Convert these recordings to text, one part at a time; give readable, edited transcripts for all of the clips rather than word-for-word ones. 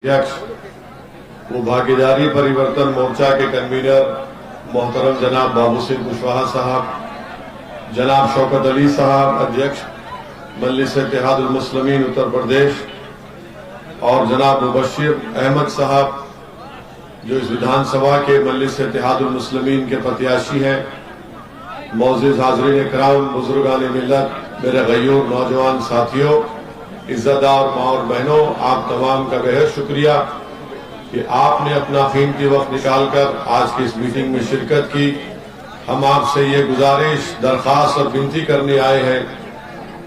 अध्यक्ष वो भागीदारी परिवर्तन मोर्चा के कन्वीनर मोहतरम जनाब बाबू सिंह कुशवाहा साहब, जनाब शौकत अली साहब अध्यक्ष मजलिस इत्तेहादुल मुस्लिमीन उत्तर प्रदेश और जनाब मुबश्शिर अहमद साहब जो इस विधानसभा के मजलिस इत्तेहादुल मुस्लिमीन के प्रत्याशी हैं, मौजूद हाज़रीन इकराम, बुजुर्गान मिल्लत, मेरे गयूर नौजवान साथियों, इज्जतदार माँ और बहनों, आप तमाम का बेहद शुक्रिया कि आपने अपना कीमती वक्त निकालकर आज की इस मीटिंग में शिरकत की। हम आपसे ये गुजारिश, दरख्वास्त और विनती करने आए हैं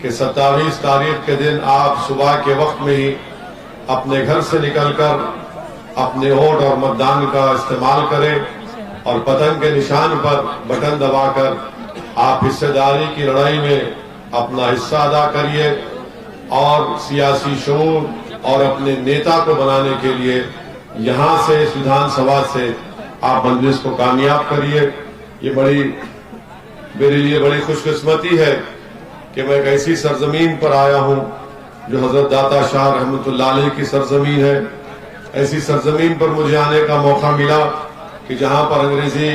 कि 27 तारीख के दिन आप सुबह के वक्त में ही अपने घर से निकलकर अपने वोट और मतदान का इस्तेमाल करें और पतंग के निशान पर बटन दबाकर आप हिस्सेदारी की लड़ाई में अपना हिस्सा अदा करिए और सियासी शऊर और अपने नेता को बनाने के लिए यहाँ से, इस विधानसभा से आप मजलिस को कामयाब करिए। ये मेरे लिए बड़ी खुशकिस्मती है कि मैं एक ऐसी सरजमीन पर आया हूँ जो हजरत दाता शाह रहमतुल्लाह अलैह की सरजमीन है। ऐसी सरजमीन पर मुझे आने का मौका मिला कि जहाँ पर अंग्रेजी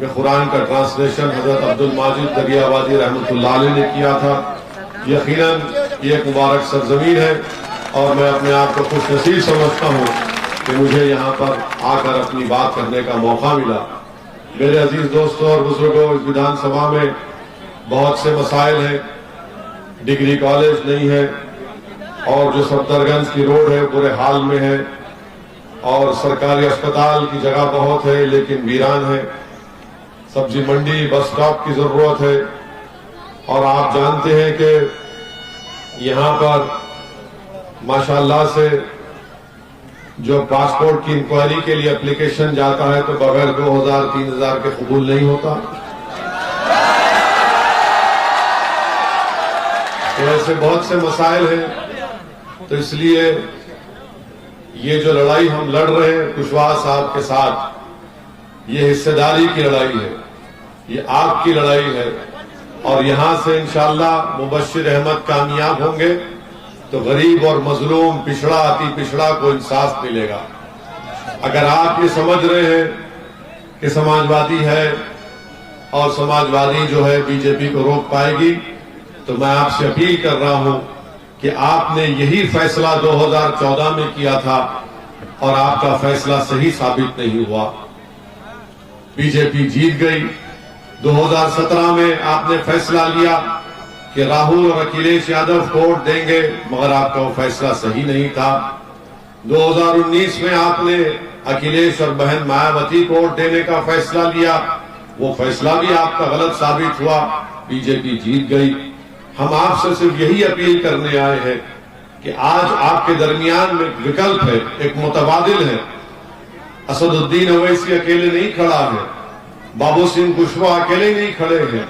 में कुरान का ट्रांसलेशन हजरत अब्दुल माजिद दरियाबादी रहमतुल्लाह अलैह ने किया था। यकीनन ये एक मुबारक सरजमीन है और मैं अपने आप को खुश नसीब समझता हूँ कि मुझे यहाँ पर आकर अपनी बात करने का मौका मिला। मेरे अजीज दोस्तों और बुजुर्गों, इस विधानसभा में बहुत से मसाइल हैं। डिग्री कॉलेज नहीं है और जो सफदरगंज की रोड है बुरे हाल में है और सरकारी अस्पताल की जगह बहुत है लेकिन वीरान है। सब्जी मंडी, बस स्टॉप की जरूरत है और आप जानते हैं कि यहाँ पर माशाल्लाह से जो पासपोर्ट की इंक्वायरी के लिए एप्लीकेशन जाता है तो बगैर 2000-3000 के कबूल नहीं होता। तो ऐसे बहुत से मसाइल हैं। तो इसलिए ये जो लड़ाई हम लड़ रहे हैं कुशवाहा साहब के साथ, ये हिस्सेदारी की लड़ाई है, ये आपकी लड़ाई है और यहां से इंशाअल्लाह मुबश्शिर अहमद कामयाब होंगे तो गरीब और मजलूम, पिछड़ा, अति पिछड़ा को इंसाफ मिलेगा। अगर आप ये समझ रहे हैं कि समाजवादी है और समाजवादी जो है बीजेपी को रोक पाएगी, तो मैं आपसे अपील कर रहा हूं कि आपने यही फैसला 2014 में किया था और आपका फैसला सही साबित नहीं हुआ। बीजेपी जीत गई। 2017 में आपने फैसला लिया कि राहुल और अखिलेश यादव को वोट देंगे, मगर आपका वो फैसला सही नहीं था। 2019 में आपने अखिलेश और बहन मायावती को वोट देने का फैसला लिया, वो फैसला भी आपका गलत साबित हुआ, बीजेपी जीत गई। हम आपसे सिर्फ यही अपील करने आए हैं कि आज आपके दरमियान में एक विकल्प है, एक मुतबादिल है। असदुद्दीन ओवैसी अकेले नहीं खड़ा है, बाबू सिंह कुशवाहा अकेले नहीं खड़े हैं।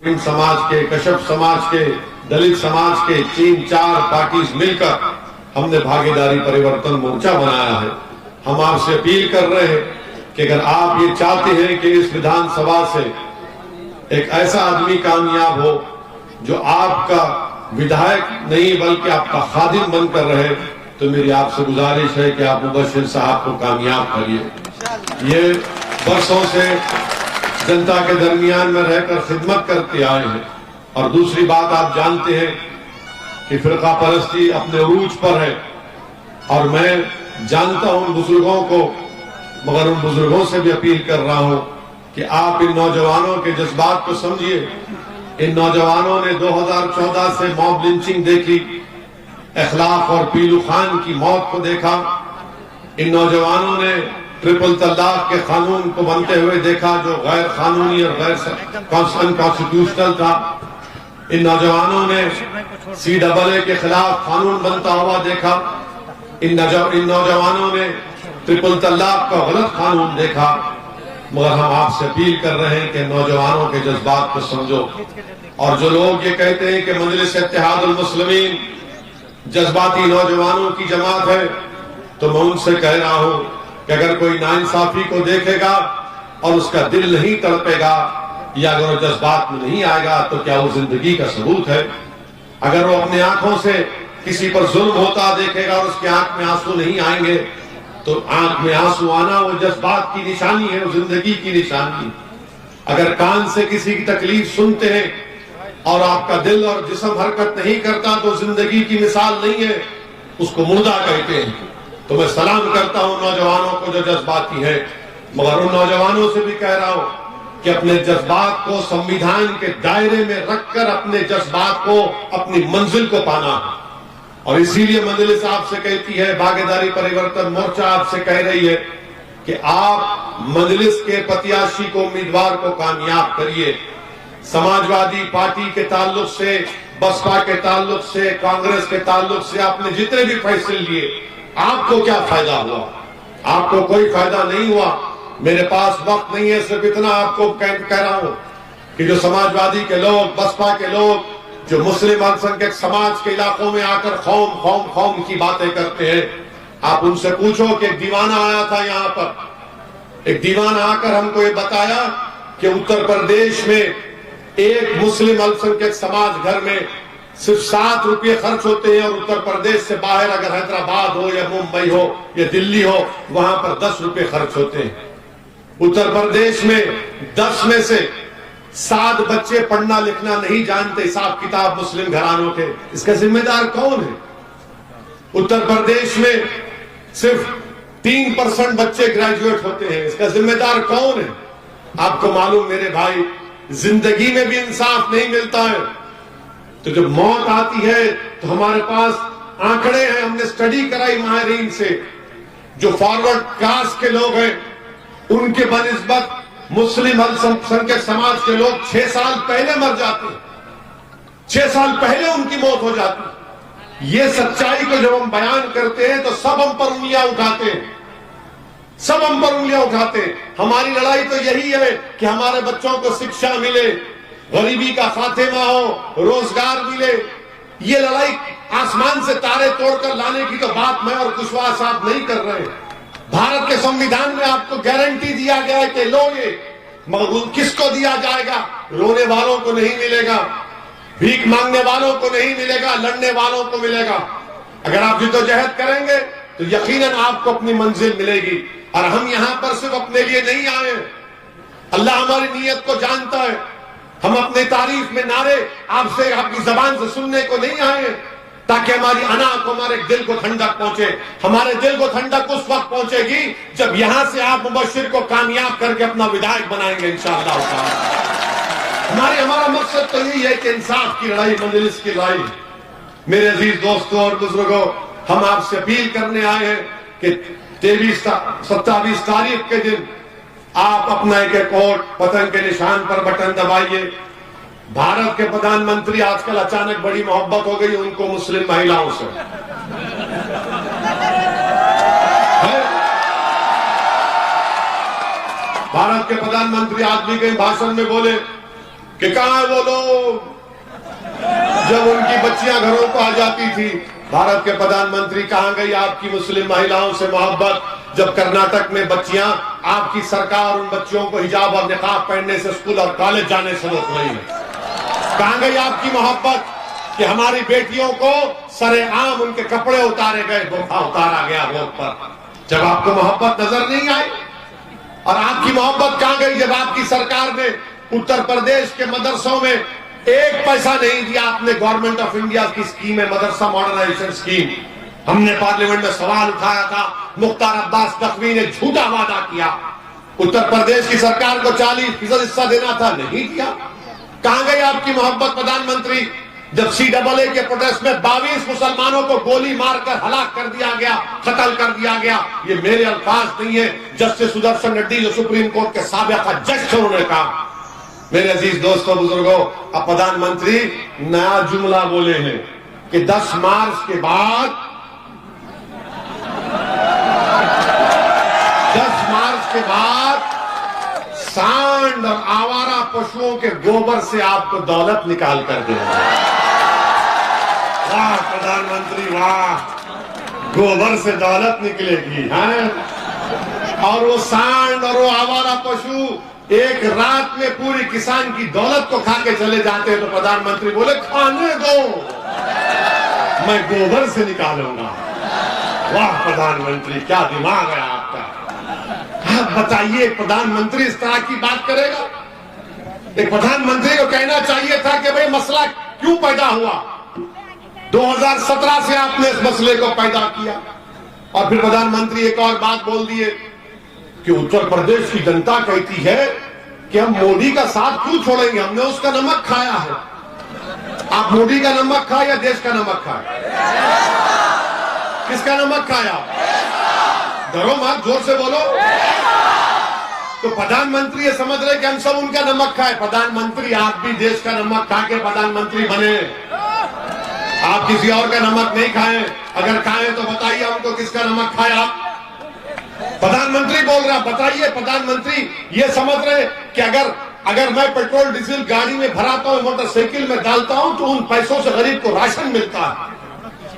समाज के, कश्यप समाज के, दलित समाज के 3-4 पार्टीज मिलकर हमने भागीदारी परिवर्तन मोर्चा बनाया है। हम आपसे अपील कर रहे हैं कि अगर आप ये चाहते हैं कि इस विधानसभा से एक ऐसा आदमी कामयाब हो जो आपका विधायक नहीं बल्कि आपका खादिम बनकर रहे, तो मेरी आपसे गुजारिश है कि आप मुबश्शिर साहब को कामयाब करिए। ये बरसों से जनता के दरमियान में रहकर खिदमत करते आए हैं। और दूसरी बात, आप जानते हैं कि फिरका परस्ती अपने उरूज पर है और मैं जानता हूं उन बुजुर्गों को, मगर उन बुजुर्गों से भी अपील कर रहा हूं कि आप इन नौजवानों के जज्बात को समझिए। इन नौजवानों ने 2014 से मॉब लिंचिंग देखी, इखलाक और पीलू खान की मौत को देखा। इन नौजवानों ने ट्रिपल तलाक के कानून को बनते हुए देखा जो गैर कानूनी और गैर अनकॉन्स्टिट्यूशनल था। इन नौजवानों ने CAA के खिलाफ कानून बनता हुआ देखा। इन नौजवानों ने ट्रिपल तलाक का गलत कानून देखा। मगर हम आपसे अपील कर रहे हैं कि नौजवानों के जज्बात को समझो। और जो लोग ये कहते हैं कि मजलिस इत्तेहादुल मुस्लिमीन जज्बाती नौजवानों की जमात है, तो मैं उनसे कह रहा हूं कि अगर कोई नाइंसाफी को देखेगा और उसका दिल नहीं तड़पेगा या अगर वो जज्बात में नहीं आएगा, तो क्या वो जिंदगी का सबूत है? अगर वो अपने आंखों से किसी पर जुल्म होता देखेगा और उसकी आंख में आंसू नहीं आएंगे, तो आंख में आंसू आना वो जज्बात की निशानी है, वो जिंदगी की निशानी। अगर कान से किसी की तकलीफ सुनते हैं और आपका दिल और जिस्म हरकत नहीं करता तो जिंदगी की मिसाल नहीं है, उसको मुर्दा कहते हैं। तो मैं सलाम करता हूं नौजवानों को जो जज्बाती है, मगर उन नौजवानों से भी कह रहा हूं कि अपने जज्बात को संविधान के दायरे में रखकर अपने जज्बात को, अपनी मंजिल को पाना है। और इसीलिए मजलिस आपसे कहती है, भागीदारी परिवर्तन मोर्चा आपसे कह रही है कि आप मजलिस के प्रत्याशी को, उम्मीदवार को कामयाब करिए। समाजवादी पार्टी के ताल्लुक से, बसपा के ताल्लुक से, कांग्रेस के ताल्लुक से आपने जितने भी फैसले लिए, आपको क्या फायदा हुआ? आपको कोई फायदा नहीं हुआ। मेरे पास वक्त नहीं है, सिर्फ इतना आपको कह रहा हूं कि जो समाजवादी के लोग, बसपा के लोग, जो मुस्लिम अल्पसंख्यक समाज के इलाकों में आकर खौम खौम खौम की बातें करते हैं, आप उनसे पूछो कि एक दीवाना आया था यहाँ पर, एक दीवाना आकर हमको ये बताया कि उत्तर प्रदेश में एक मुस्लिम अल्पसंख्यक समाज घर में सिर्फ 7 रुपये खर्च होते हैं, और उत्तर प्रदेश से बाहर अगर हैदराबाद हो या मुंबई हो या दिल्ली हो, वहां पर 10 रुपये खर्च होते हैं। उत्तर प्रदेश में 10 में से 7 बच्चे पढ़ना लिखना नहीं जानते, हिसाब किताब मुस्लिम घरानों के। इसका जिम्मेदार कौन है? उत्तर प्रदेश में सिर्फ 3% बच्चे ग्रेजुएट होते हैं, इसका जिम्मेदार कौन है? आपको मालूम मेरे भाई, जिंदगी में भी इंसाफ नहीं मिलता है, तो जब मौत आती है तो हमारे पास आंकड़े हैं, हमने स्टडी कराई माहिरीन से, जो फॉरवर्ड कास्ट के लोग हैं उनके बनिस्बत मुस्लिम अल्पसंख्यक समाज के लोग 6 साल पहले मर जाते हैं, 6 साल पहले उनकी मौत हो जाती है। ये सच्चाई को जब हम बयान करते हैं तो सब हम पर उंगलियां उठाते हैं, सब हम पर उंगलियां उठाते हैं। हमारी लड़ाई तो यही है कि हमारे बच्चों को शिक्षा मिले, गरीबी का खात्मा हो, रोजगार मिले। ये लड़ाई आसमान से तारे तोड़कर लाने की तो बात मैं और कुशवाहा साहब नहीं कर रहे हैं। भारत के संविधान में आपको गारंटी दिया गया है कि लो ये, मगर किसको दिया जाएगा? रोने वालों को नहीं मिलेगा, भीख मांगने वालों को नहीं मिलेगा, लड़ने वालों को मिलेगा। अगर आप जिद्दोजहद करेंगे तो यकीनन आपको अपनी मंजिल मिलेगी। और हम यहां पर सिर्फ अपने लिए नहीं आए, अल्लाह हमारी नीयत को जानता है। हम अपने तारीफ में नारे आपसे, आपकी जबान से सुनने को नहीं आए ताकि हमारी अना को, हमारे दिल को ठंडक पहुंचे। हमारे दिल को ठंडक उस वक्त पहुंचेगी जब यहां से आप मुबश्शिर को कामयाब करके अपना विधायक बनाएंगे इंशाअल्लाह। हमारा मकसद तो यही है कि इंसाफ की लड़ाई, मजलिस की लड़ाई। मेरे अजीज दोस्तों और बुजुर्गों, हम आपसे अपील करने आए हैं कि 27 तारीख के दिन आप अपना एक वोट पतंग के निशान पर बटन दबाइए। भारत के प्रधानमंत्री आजकल अचानक बड़ी मोहब्बत हो गई उनको मुस्लिम महिलाओं से। भारत के प्रधानमंत्री आज भी कहीं भाषण में बोले कि कहां है वो लोग जब उनकी बच्चियां घरों को आ जाती थी। भारत के प्रधानमंत्री कहां गई आपकी मुस्लिम महिलाओं से मोहब्बत, जब कर्नाटक में बच्चियां, आपकी सरकार उन बच्चियों को हिजाब और निकाब पहनने से स्कूल और कॉलेज जाने से रोक रही है। कहां गई आपकी मोहब्बत कि हमारी बेटियों को सरेआम उनके कपड़े उतारे गए, बोखा उतारा गया रोड पर? जब आपको मोहब्बत नजर नहीं आई। और आपकी मोहब्बत कहां गई जब आपकी सरकार ने उत्तर प्रदेश के मदरसों में 1 पैसा नहीं दिया? आपने गवर्नमेंट ऑफ इंडिया की स्कीम है मदरसा मॉडर्नाइजेशन स्कीम, हमने पार्लियामेंट में सवाल उठाया था, मुख्तार अब्बास नकवी ने झूठा वादा किया, उत्तर प्रदेश की सरकार को 40% हिस्सा देना था, नहीं दिया। कहां गई आपकी मोहब्बत प्रधानमंत्री जब CAA के प्रोटेस्ट में 22 मुसलमानों को गोली मारकर हलाक कर दिया गया, कत्ल कर दिया गया? ये मेरे अल्फाज नहीं है, जस्टिस सुदर्शन रेड्डी जो सुप्रीम कोर्ट के साबिका जज थे उन्होंने कहा। मेरे अजीज दोस्तों बुजुर्गों, अब प्रधानमंत्री नया जुमला बोले हैं कि 10 मार्च के बाद 10 मार्च के बाद सांड और आवारा पशुओं के गोबर से आपको दौलत निकाल कर देंगे। वाह प्रधानमंत्री वाह, गोबर से दौलत निकलेगी है। और वो सांड और वो आवारा पशु एक रात में पूरी किसान की दौलत को खा के चले जाते हैं तो प्रधानमंत्री बोले खाने दो। मैं गोबर से निकालूंगा। वाह प्रधानमंत्री, क्या दिमाग है आपका। आप बताइए, प्रधानमंत्री इस तरह की बात करेगा? एक प्रधानमंत्री को कहना चाहिए था कि भाई मसला क्यों पैदा हुआ, 2017 से आपने इस मसले को पैदा किया। और फिर प्रधानमंत्री एक और बात बोल दिए कि उत्तर प्रदेश की जनता कहती है कि हम मोदी का साथ क्यों छोड़ेंगे, हमने उसका नमक खाया है। आप मोदी का नमक खाए या देश का नमक खाए? किसका नमक खाया? डरो मत, जोर से बोलो। तो प्रधानमंत्री ये समझ रहे कि हम सब उनका नमक खाए। प्रधानमंत्री आप भी देश का नमक खा के प्रधानमंत्री बने, आप किसी और का नमक नहीं खाएं। अगर खाएं तो बताइए हमको किसका नमक खाए आप? प्रधानमंत्री बोल रहा, बताइए प्रधानमंत्री ये समझ रहे कि अगर मैं पेट्रोल डीजल गाड़ी में भराता हूं, मोटरसाइकिल में डालता हूं तो उन पैसों से गरीब को राशन मिलता है।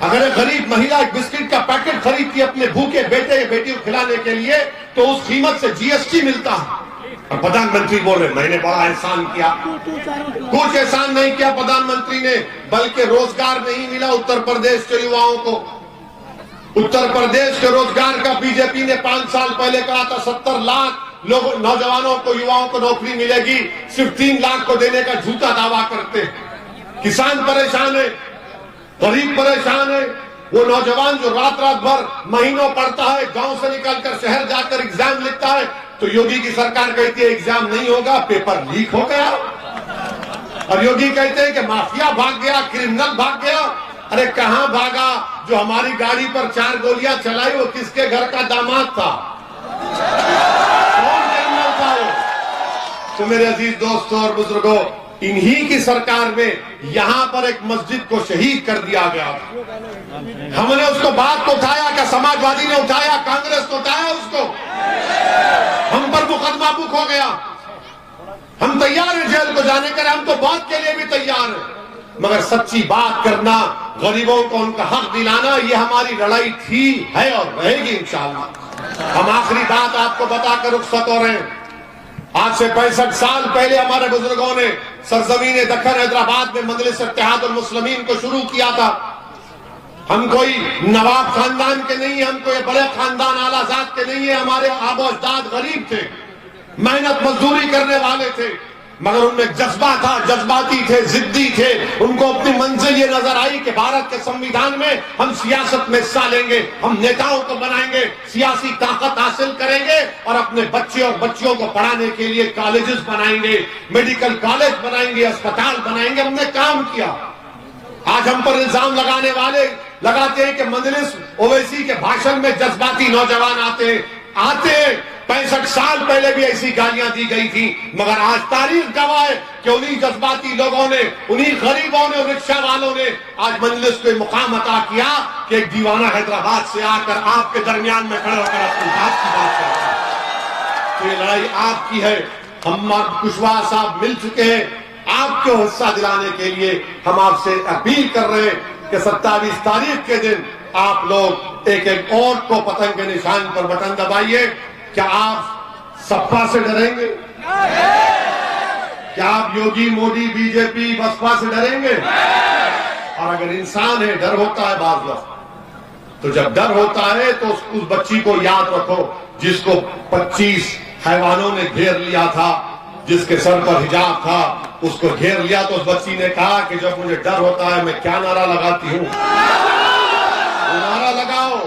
अगर एक गरीब महिला एक बिस्किट का पैकेट खरीदती है अपने भूखे बेटे या बेटी को खिलाने के लिए तो उस कीमत से जीएसटी मिलता है। और प्रधानमंत्री बोल रहे मैंने बड़ा एहसान किया। कुछ एहसान नहीं किया प्रधानमंत्री ने, बल्कि रोजगार नहीं मिला उत्तर प्रदेश के युवाओं को। उत्तर प्रदेश के रोजगार का बीजेपी ने 5 साल पहले कहा था 70 लाख लोग नौजवानों को युवाओं को नौकरी मिलेगी, सिर्फ 3 लाख को देने का झूठा दावा करते हैं। किसान परेशान है, गरीब परेशान है। वो नौजवान जो रात रात भर महीनों पढ़ता है, गांव से निकलकर शहर जाकर एग्जाम लिखता है, तो योगी की सरकार कहती है एग्जाम नहीं होगा, पेपर लीक हो गया। और योगी कहते हैं कि माफिया भाग गया, क्रिमिनल भाग गया। अरे कहां भागा? जो हमारी गाड़ी पर 4 गोलियां चलाई वो किसके घर का दामाद था? कौन क्रिमिनल था वो? तो मेरे अजीज दोस्तों और बुजुर्गों, इन्हीं की सरकार में यहां पर एक मस्जिद को शहीद कर दिया गया था। हमने उसको बात को उठाया, क्या समाजवादी ने उठाया, कांग्रेस ने उठाया उसको? हम पर मुकदमा बुक हो गया। हम तैयार हैं जेल को जाने के लिए, हम तो बात के लिए भी तैयार हैं, मगर सच्ची बात करना, गरीबों को उनका हक दिलाना, ये हमारी लड़ाई थी, है और रहेगी इंशाअल्लाह। हम आखिरी बात आपको बताकर रुखसत हो रहे हैं। आज से 65 साल पहले हमारे बुजुर्गों ने सरजमीन दक्कन हैदराबाद में मजलिस इत्तेहादुल मुस्लिमीन को शुरू किया था। हम कोई नवाब खानदान के नहीं है, हम कोई बड़े खानदान आला जात के नहीं है। हमारे आबो अजदाद गरीब थे, मेहनत मजदूरी करने वाले थे, मगर उनमें जज्बा था, जज्बाती थे, जिद्दी थे। उनको अपनी मंजिल ये नजर आई कि भारत के संविधान में हम सियासत में हिस्सा लेंगे, हम नेताओं को बनाएंगे, सियासी ताकत हासिल करेंगे और अपने बच्चे और बच्चियों को पढ़ाने के लिए कॉलेजेस बनाएंगे, मेडिकल कॉलेज बनाएंगे, अस्पताल बनाएंगे। हमने काम किया। आज हम पर इल्जाम लगाने वाले लगाते हैं कि मजलिस ओवैसी के भाषण में जज्बाती नौजवान आते 65 साल पहले भी ऐसी गालियां दी गई थी, मगर आज तारीख गवाह है कि उन्हीं जज्बाती लोगों ने, उन्हीं गरीबों ने, रिक्शा वालों ने आज मजलिस को मुकाम अता किया कि एक दीवाना हैदराबाद से आकर आपके दरमियान में खड़े होकर अपनी बात की बात करता है। तो ये लड़ाई आपकी है। हम कुशवाहा साहब मिल चुके हैं, आपको हिस्सा दिलाने के लिए हम आपसे अपील कर रहे हैं कि 27 तारीख के दिन आप लोग एक एक वोट को पतंग के निशान पर बटन दबाइए। क्या आप सपा से डरेंगे? क्या आप योगी, मोदी, बीजेपी, बसपा से डरेंगे? और अगर इंसान है, डर होता है बाज वक्त, तो जब डर होता है तो उस बच्ची को याद रखो जिसको 25 हैवानों ने घेर लिया था, जिसके सर पर हिजाब था, उसको घेर लिया तो उस बच्ची ने कहा कि जब मुझे डर होता है मैं क्या नारा लगाती हूँ? नारा लगाओ,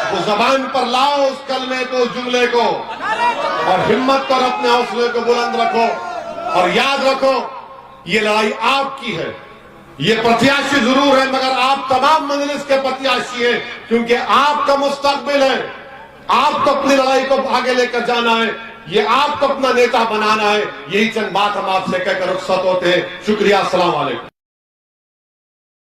तो जबान पर लाओ उस कलमे को, उस जुमले को, और हिम्मत कर अपने हौसले को बुलंद रखो। और याद रखो ये लड़ाई आपकी है। ये प्रत्याशी जरूर है, मगर आप तमाम मजलिस के प्रत्याशी हैं, क्योंकि आपका मुस्तकबिल है। आपको अपनी लड़ाई को आगे लेकर जाना है, ये आपको अपना नेता बनाना है। यही चंद बात हम आपसे कहकर रुखसत होते हैं। शुक्रिया, अस्सलाम वालेकुम।